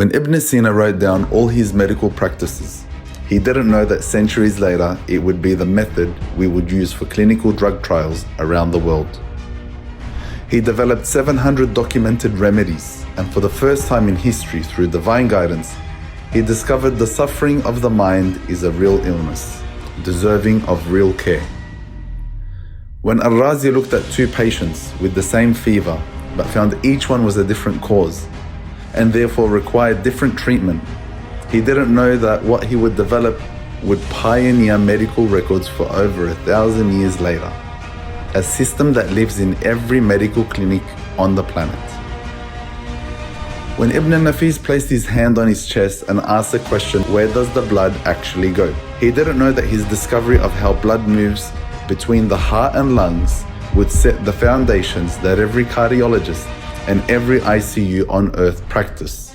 When Ibn Sina wrote down all his medical practices, he didn't know that centuries later it would be the method we would use for clinical drug trials around the world. He developed 700 documented remedies, and for the first time in history, through divine guidance, he discovered the suffering of the mind is a real illness, deserving of real care. When Al-Razi looked at two patients with the same fever, but found each one was a different cause, and therefore required different treatment, he didn't know that what he would develop would pioneer medical records for over 1,000 years later, a system that lives in every medical clinic on the planet. When Ibn Nafis placed his hand on his chest and asked the question, where does the blood actually go? He didn't know that his discovery of how blood moves between the heart and lungs would set the foundations that every cardiologist and every ICU on earth practice.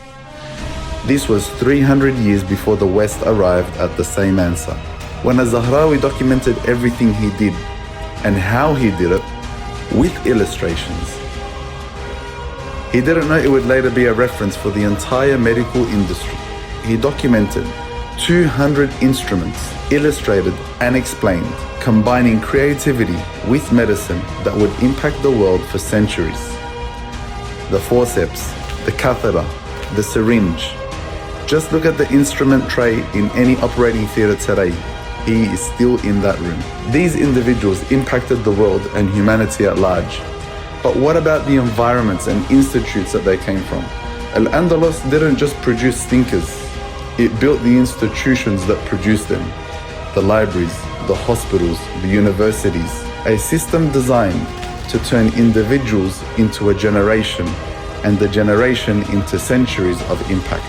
This was 300 years before the West arrived at the same answer. When Al-Zahrawi documented everything he did and how he did it with illustrations, he didn't know it would later be a reference for the entire medical industry. He documented 200 instruments, illustrated and explained, combining creativity with medicine that would impact the world for centuries. The forceps, the catheter, the syringe. Just look at the instrument tray in any operating theatre today. He is still in that room. These individuals impacted the world and humanity at large. But what about the environments and institutes that they came from? Al-Andalus didn't just produce thinkers. It built the institutions that produced them. The libraries, the hospitals, the universities. A system designed to turn individuals into a generation, and the generation into centuries of impact.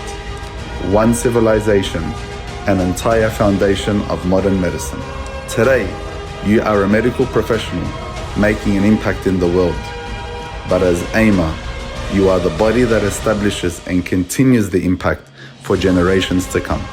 One civilization, an entire foundation of modern medicine. Today, you are a medical professional making an impact in the world. But as Aima, you are the body that establishes and continues the impact for generations to come.